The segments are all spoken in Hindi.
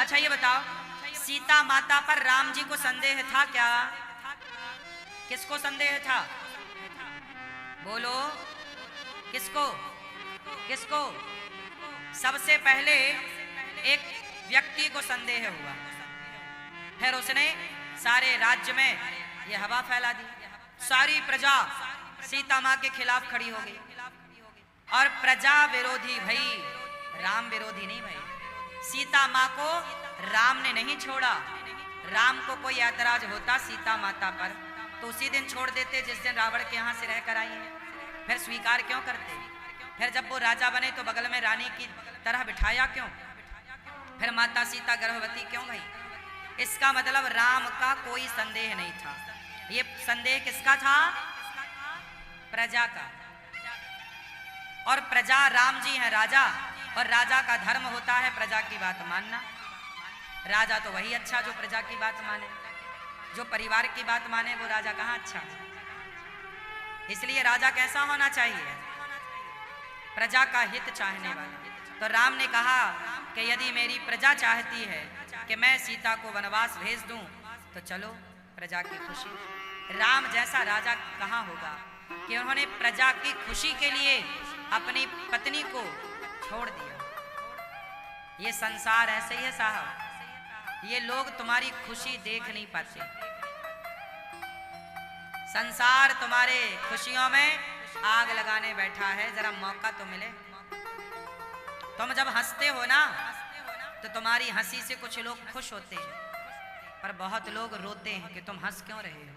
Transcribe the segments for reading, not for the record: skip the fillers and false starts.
अच्छा ये बताओ, सीता माता पर राम जी को संदेह था क्या? किसको संदेह था? बोलो, किसको? किसको? सबसे पहले एक व्यक्ति को संदेह हुआ, फिर उसने सारे राज्य में यह हवा फैला दी। सारी प्रजा सीता माँ के खिलाफ खड़ी हो गई और प्रजा विरोधी भई, राम विरोधी नहीं भई। सीता माँ को राम ने नहीं छोड़ा। राम को कोई ऐतराज होता सीता माता पर तो उसी दिन छोड़ देते जिस दिन रावण के यहाँ से रहकर आई है। फिर स्वीकार क्यों करते? फिर जब वो राजा बने तो बगल में रानी की तरह बिठाया क्यों? फिर माता सीता गर्भवती क्यों भई? इसका मतलब राम का कोई संदेह नहीं था। ये संदेह किसका था? प्रजा का। और प्रजा, राम जी हैं राजा, और राजा का धर्म होता है प्रजा की बात मानना। राजा तो वही अच्छा जो प्रजा की बात माने, जो परिवार की बात माने वो राजा कहाँ अच्छा। इसलिए राजा कैसा होना चाहिए? प्रजा का हित चाहने वाला। तो राम ने कहा कि यदि मेरी प्रजा चाहती है कि मैं सीता को वनवास भेज दूं तो चलो, प्रजा की खुशी। राम जैसा राजा कहाँ होगा कि उन्होंने प्रजा की खुशी के लिए अपनी पत्नी को छोड़ दिया। ये संसार ऐसे ही है साहब, ये लोग तुम्हारी खुशी देख नहीं पाते। संसार तुम्हारे खुशियों में आग लगाने बैठा है, जरा मौका तो मिले। तुम जब हंसते हो ना तो तुम्हारी हंसी से कुछ लोग खुश होते हैं, पर बहुत लोग रोते हैं कि तुम हंस क्यों रहे हो।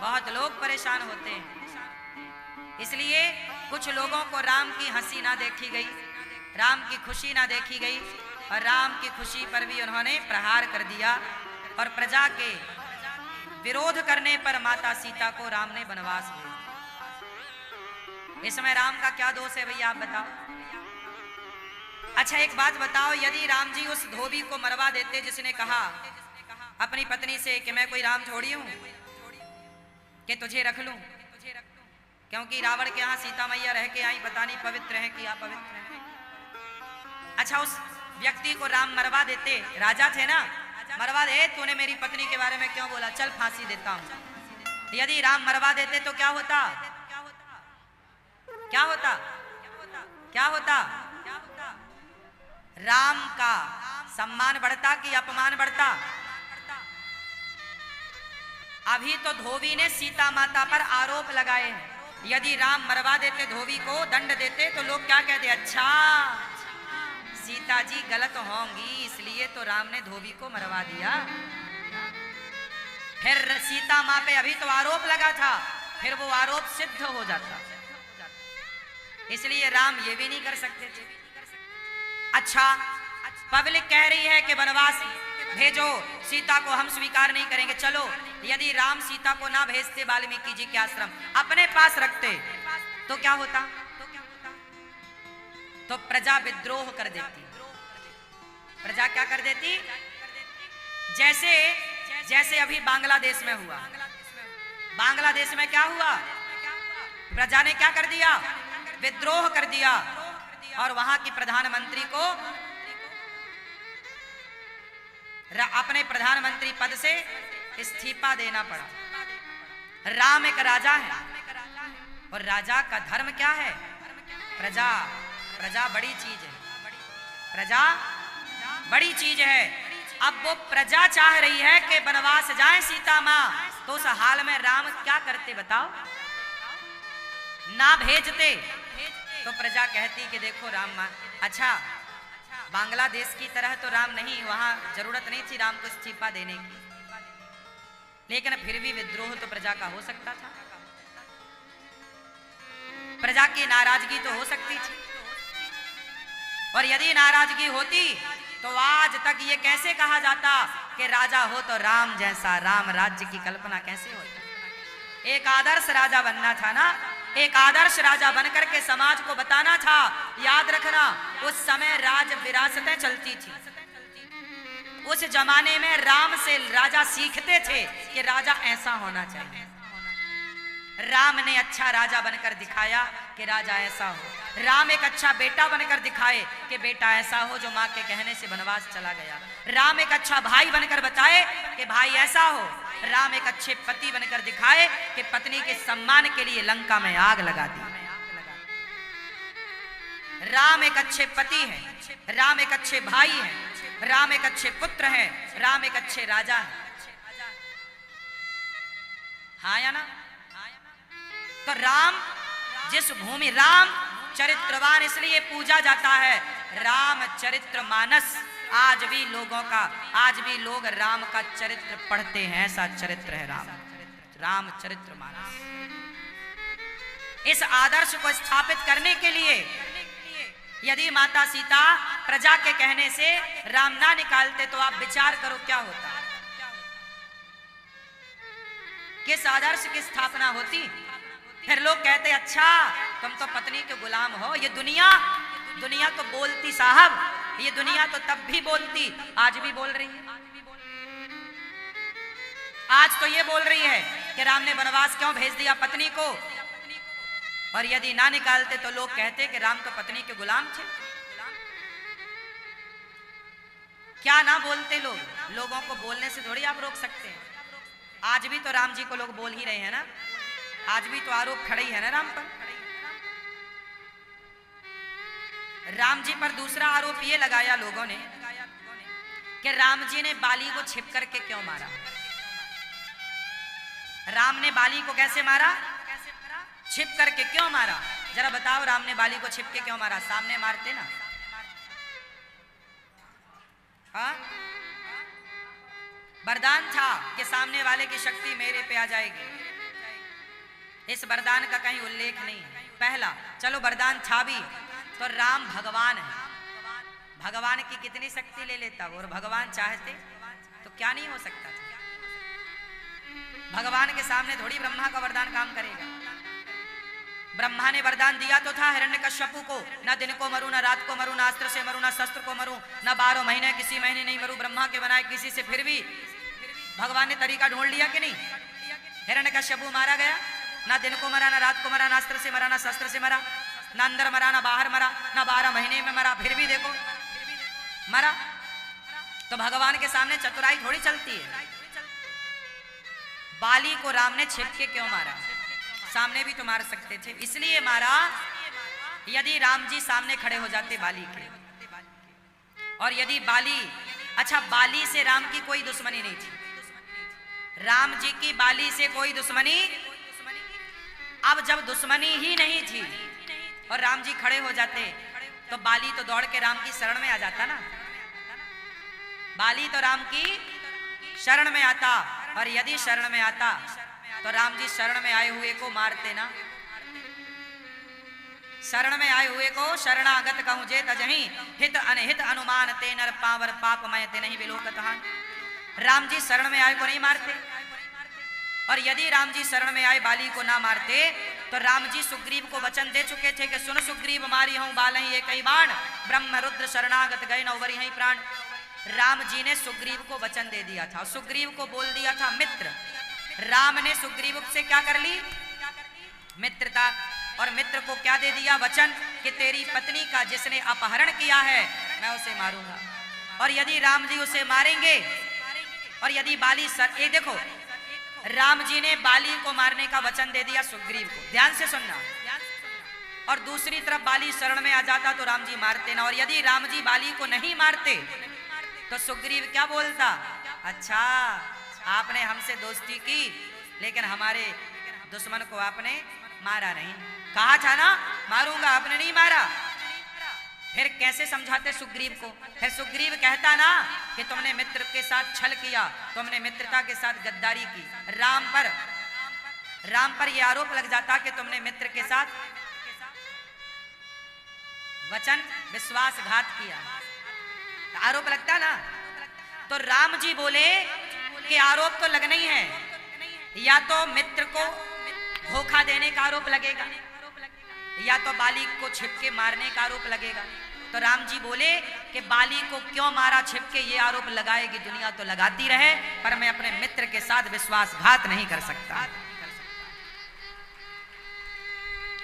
बहुत लोग परेशान होते हैं। इसलिए कुछ लोगों को राम की हंसी ना देखी गई, राम की खुशी ना देखी गई, और राम की खुशी पर भी उन्होंने प्रहार कर दिया। और प्रजा के विरोध करने पर माता सीता को राम ने वनवास भेजा। इसमें राम का क्या दोष है भैया, आप बताओ। अच्छा एक बात बताओ, यदि राम जी उस धोबी को मरवा देते जिसने कहा अपनी पत्नी से कि मैं कोई राम थोड़ी हूं कि तुझे रख लूं, क्योंकि रावण के यहाँ सीता मैया रह के आई, पता नहीं पवित्र है कि अपवित्र है। अच्छा उस व्यक्ति को राम मरवा देते, राजा थे ना, मरवा दे, तूने मेरी पत्नी के बारे में क्यों बोला, चल फांसी देता हूं। यदि राम मरवा देते तो क्या होता? क्या होता? क्या होता? राम का सम्मान बढ़ता कि अपमान बढ़ता? अभी तो धोबी ने सीता माता पर आरोप लगाए हैं। यदि राम मरवा देते धोबी को, दंड देते, तो लोग क्या कहते? अच्छा सीता जी गलत होंगी इसलिए तो राम ने धोबी को मरवा दिया। फिर सीता मां पे अभी तो आरोप लगा था, फिर वो आरोप सिद्ध हो जाता। इसलिए राम ये भी नहीं कर सकते थे। अच्छा पब्लिक कह रही है कि वनवास भेजो, सीता को हम स्वीकार नहीं करेंगे। चलो, यदि राम सीता को ना भेजते वाल्मीकि जी के आश्रम, अपने पास रखते तो क्या होता? तो प्रजा विद्रोह कर देती। प्रजा क्या कर देती? जैसे जैसे अभी बांग्लादेश में हुआ। बांग्लादेश में क्या हुआ? प्रजा ने क्या कर दिया? विद्रोह कर दिया, और वहां की प्रधानमंत्री को अपने प्रधानमंत्री पद से इस्तीफा देना पड़ा। राम एक राजा है, और राजा का धर्म क्या है? प्रजा। प्रजा बड़ी चीज है, प्रजा बड़ी चीज है। अब वो प्रजा चाह रही है कि वनवास जाए सीता मां, तो उस हाल में राम क्या करते बताओ? ना भेजते तो प्रजा कहती कि देखो राम मां, अच्छा बांग्लादेश की तरह तो राम नहीं, वहां जरूरत नहीं थी राम को इस्तीफा देने की, लेकिन फिर भी विद्रोह तो प्रजा का हो सकता था। प्रजा की नाराजगी तो हो सकती थी, और यदि नाराजगी होती तो आज तक ये कैसे कहा जाता कि राजा हो तो राम जैसा, राम राज्य की कल्पना कैसे होती? एक आदर्श राजा बनना था ना, एक आदर्श राजा बनकर के समाज को बताना था। याद रखना, उस समय राज विरासतें चलती थी। उस जमाने में राम से राजा सीखते थे कि राजा ऐसा होना चाहिए। राम ने अच्छा राजा बनकर दिखाया कि राजा ऐसा हो। राम एक अच्छा बेटा बनकर दिखाए कि बेटा ऐसा हो जो माँ के कहने से वनवास चला गया। राम एक अच्छा भाई बनकर बताए कि भाई ऐसा हो। राम एक अच्छे पति बनकर दिखाए कि पत्नी के सम्मान के लिए लंका में आग लगा दी। राम एक अच्छे पति हैं, राम एक अच्छे भाई हैं, राम एक अच्छे पुत्र हैं, राम एक अच्छे राजा हैं। हाँ या ना? तो राम जिस भूमि, राम चरित्रवान इसलिए पूजा जाता है। राम चरित्र मानस आज भी लोगों का, आज भी लोग राम का चरित्र पढ़ते हैं। ऐसा चरित्र है राम, राम चरित्र मानस। इस आदर्श को स्थापित करने के लिए यदि माता सीता प्रजा के कहने से राम ना निकालते तो आप विचार करो क्या होता, किस आदर्श की स्थापना होती। फिर लोग कहते अच्छा तुम तो पत्नी के गुलाम हो। ये दुनिया तो बोलती साहब, ये दुनिया तो तब भी बोलती, आज भी बोल रही है। आज तो ये बोल रही है कि राम ने वनवास क्यों भेज दिया पत्नी को, और यदि ना निकालते तो लोग कहते कि राम तो पत्नी के गुलाम थे। क्या ना बोलते लोग, लोगों को बोलने से थोड़ी आप रोक सकते हैं। आज भी तो राम जी को लोग बोल ही रहे हैं ना, आज भी तो आरोप खड़े ही है ना राम पर। राम जी पर दूसरा आरोप ये लगाया लोगों ने कि राम जी ने बाली को छिप करके क्यों मारा। राम ने बाली को कैसे मारा? छिप करके क्यों मारा? जरा बताओ, राम ने बाली को छिप के क्यों मारा? सामने मारते ना। हाँ, वरदान था कि सामने वाले की शक्ति मेरे पे आ जाएगी। इस वरदान का कहीं उल्लेख नहीं है। पहला, चलो वरदान था भी तो राम भगवान है, भगवान की कितनी शक्ति ले लेता वो, और भगवान चाहते तो क्या नहीं हो सकता था। भगवान के सामने थोड़ी ब्रह्मा का वरदान काम करेगा। ब्रह्मा ने वरदान दिया तो था हिरण्यकश्यपु को, न दिन को मरूं, न रात को मरूं, न अस्त्र से मरूं, न शस्त्र को मरूं, न 12 महीने किसी महीने नहीं मरूं। ब्रह्मा के बनाए किसी से फिर भी भगवान ने तरीका ढूंढ लिया कि नहीं। हिरण्यकश्यपु मारा गया, ना दिन को मरा, ना रात को मरा, ना अस्त्र से मरा, ना शस्त्र से मरा, ना अंदर मरा, ना बाहर मरा, ना 12 महीने में मरा, फिर भी देखो मरा। तो भगवान के सामने चतुराई थोड़ी चलती है। बाली को राम ने छिप के क्यों मारा? सामने भी तो मार सकते थे, इसलिए मारा। यदि राम जी सामने खड़े हो जाते बाली के, और यदि बाली, अच्छा बाली से राम की कोई दुश्मनी नहीं थी, राम जी की बाली से कोई दुश्मनी। अब जब दुश्मनी ही नहीं थी और राम जी खड़े हो जाते तो बाली तो दौड़ के राम की शरण में आ जाता ना। बाली तो राम की शरण में आता, और यदि शरण में आता तो राम जी शरण में आए हुए को मारते ना। शरण में आए हुए को शरणागत कहूं जे तजहि, हित अनहित अनुमान ते नर पावर पाप मय ते नहीं विलोकत हान। राम जी शरण में आए को नहीं मारते, और यदि राम जी शरण में आए बाली को ना मारते तो राम जी सुग्रीव को वचन दे चुके थे कि सुन सुग्रीव मारी हूं बालहि एक ही बाण, ब्रह्म रुद्र शरणागत गए न उवरि हई प्राण। राम जी ने सुग्रीव को वचन दे दिया था, सुग्रीव को बोल दिया था मित्र। राम ने सुग्रीव से क्या कर ली? मित्रता। और मित्र को क्या दे दिया? वचन कि तेरी पत्नी का जिसने अपहरण किया है मैं उसे मारूंगा। और यदि राम जी उसे मारेंगे, और यदि बाली ये देखो, राम जी ने बाली को मारने का वचन दे दिया सुग्रीव को, ध्यान से सुनना। और दूसरी तरफ बाली शरण में आ जाता तो राम जी मारते ना। और यदि राम जी बाली को नहीं मारते तो सुग्रीव क्या बोलता? अच्छा आपने हमसे दोस्ती की लेकिन हमारे दुश्मन को आपने मारा नहीं। कहा था ना मारूंगा, आपने नहीं मारा। फिर कैसे समझाते सुग्रीव को? फिर सुग्रीव कहता ना कि तुमने मित्र के साथ छल किया, तुमने मित्रता के साथ गद्दारी की। राम पर यह आरोप लग जाता कि तुमने मित्र के साथ वचन विश्वासघात किया, आरोप लगता ना। तो राम जी बोले कि आरोप तो लगना ही है, या तो मित्र को धोखा देने का आरोप लगेगा, या तो बाली को छिपके मारने का आरोप लगेगा। तो राम जी बोले कि बाली को क्यों मारा छिपके, ये आरोप लगाएगी दुनिया तो लगाती रहे, पर मैं अपने मित्र के साथ विश्वासघात नहीं कर सकता।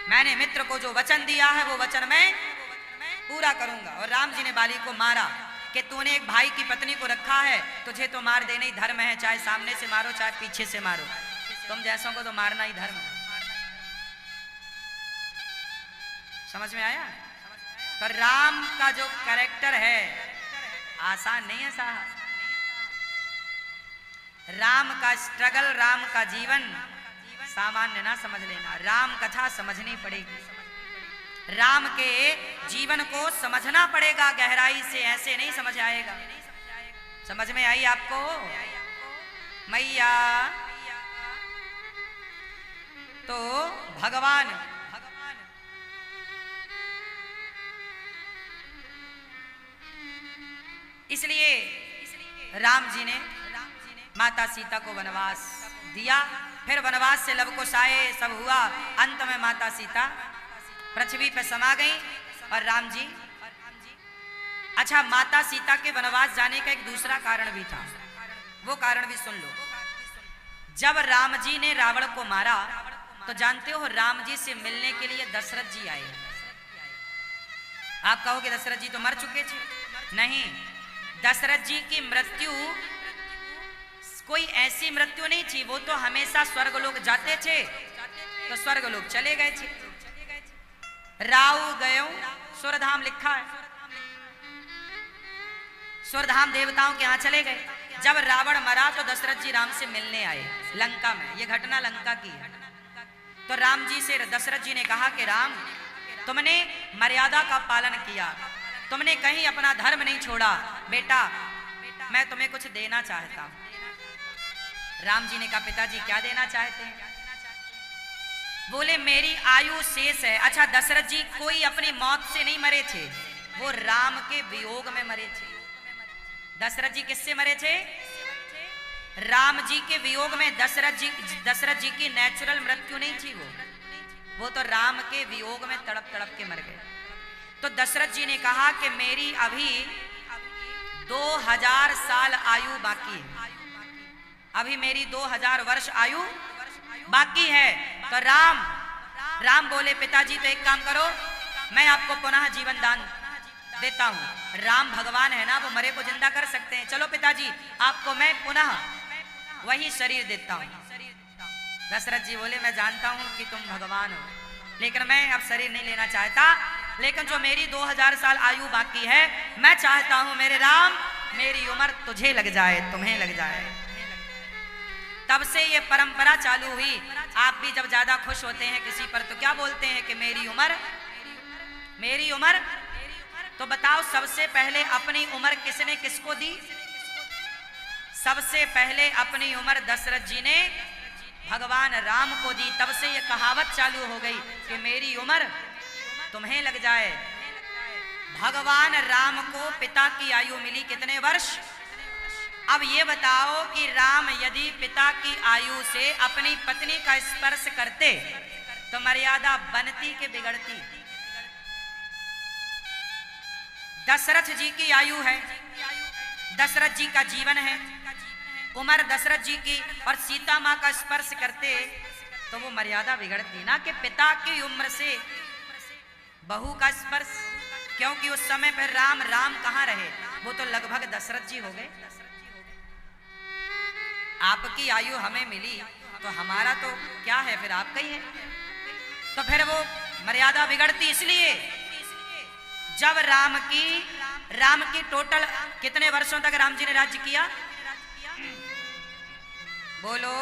मैंने मित्र को जो वचन दिया है वो वचन मैं पूरा करूंगा। और राम जी ने बाली को मारा कि तूने एक भाई की पत्नी को रखा है, तुझे तो मार देना ही धर्म है, चाहे सामने से मारो चाहे पीछे से मारो, तुम जैसों को तो मारना ही धर्म है। समझ में आया? तो राम का जो कैरेक्टर है आसान नहीं है साहब। राम का स्ट्रगल, राम का जीवन सामान्य ना समझ लेना, राम कथा समझनी पड़ेगी। राम के जीवन को समझना पड़ेगा गहराई से, ऐसे नहीं समझ आएगा। समझ में आई आपको मैया? तो भगवान इसलिए राम जी ने माता सीता को वनवास दिया। फिर वनवास से लव कुश आए, सब हुआ, अंत में माता सीता पृथ्वी पे समा गई और राम जी। अच्छा, माता सीता के वनवास जाने का एक दूसरा कारण भी था, वो कारण भी सुन लो। जब राम जी ने रावण को मारा तो जानते हो राम जी से मिलने के लिए दशरथ जी आए। आप कहोगे दशरथ जी तो मर चुके थे, नहीं, दशरथ जी की मृत्यु कोई ऐसी मृत्यु नहीं थी, वो तो हमेशा स्वर्गलोक जाते थे तो स्वर्गलोक चले गए थे। राव गयो सुरधाम लिखा है, सुरधाम देवताओं के यहाँ चले गए। जब रावण मरा तो दशरथ जी राम से मिलने आए लंका में, ये घटना लंका की है। तो राम जी से दशरथ जी ने कहा कि राम, तुमने मर्यादा का पालन किया, तुमने कहीं अपना धर्म नहीं छोड़ा, बेटा मैं तुम्हें कुछ देना चाहता हूं। राम जी ने कहा पिताजी क्या देना चाहते हैं? बोले मेरी आयु शेष है। अच्छा, दशरथ जी कोई अपनी मौत से नहीं मरे थे, वो राम के वियोग में मरे थे। दशरथ जी किससे मरे थे? राम जी के वियोग में। दशरथ जी की नेचुरल मृत्यु नहीं थी, वो तो राम के वियोग में तड़प तड़प के मर गए। तो दशरथ जी ने कहा कि मेरी अभी 2000 साल आयु बाकी है, अभी मेरी 2000 वर्ष आयु बाकी है। तो राम बोले पिताजी तो एक काम करो, मैं आपको पुनः जीवन दान देता हूं। राम भगवान है ना, वो मरे को जिंदा कर सकते हैं। चलो पिताजी आपको मैं पुनः वही शरीर देता हूं। दशरथ जी बोले मैं जानता हूं कि तुम भगवान हो, लेकिन मैं अब शरीर नहीं लेना चाहता, लेकिन जो मेरी 2000 साल आयु बाकी है, मैं चाहता हूं मेरे राम मेरी उम्र तुझे लग जाए, तुम्हें लग जाए। तब से ये परंपरा चालू हुई। आप भी जब ज्यादा खुश होते हैं किसी पर तो क्या बोलते हैं कि मेरी उम्र, मेरी उम्र। तो बताओ सबसे पहले अपनी उम्र किसने किसको दी? सबसे पहले अपनी उम्र दशरथ जी ने भगवान राम को दी। तब से ये कहावत चालू हो गई कि मेरी उम्र तुम्हें लग जाए। भगवान राम को पिता की आयु मिली कितने वर्ष? अब ये बताओ कि राम यदि पिता की आयु से अपनी पत्नी का स्पर्श करते तो मर्यादा बनती कि बिगड़ती? दशरथ जी की आयु है, दशरथ जी का जीवन है, उम्र दशरथ जी की, और सीता माँ का स्पर्श करते तो वो मर्यादा बिगड़ती ना कि पिता की उम्र से बहू का स्पर्श। क्योंकि उस समय पर राम कहाँ रहे, वो तो लगभग दशरथ जी हो गए। आपकी आयु हमें मिली तो हमारा तो क्या है, फिर आपका ही है। तो फिर वो मर्यादा बिगड़ती। इसलिए जब राम की टोटल कितने वर्षों तक राम जी ने राज्य किया? बोलो।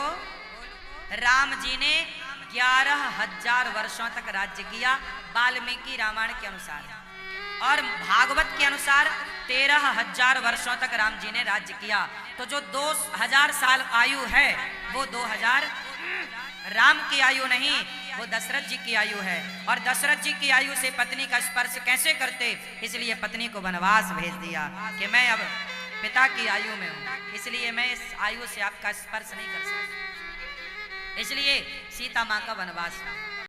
राम जी ने 11,000 वर्षों तक राज्य किया वाल्मीकि रामायण के अनुसार, और भागवत के अनुसार 13,000 वर्षों तक राम जी ने राज्य किया। तो जो 2000 साल आयु है वो 2000 राम की आयु नहीं, वो दशरथ जी की आयु है। और दशरथ जी की आयु से पत्नी का स्पर्श कैसे करते? इसलिए पत्नी को वनवास भेज दिया कि मैं अब पिता की आयु में हूं, इसलिए मैं इस आयु से आपका स्पर्श नहीं कर सकता। इसलिए सीता माँ का वनवास।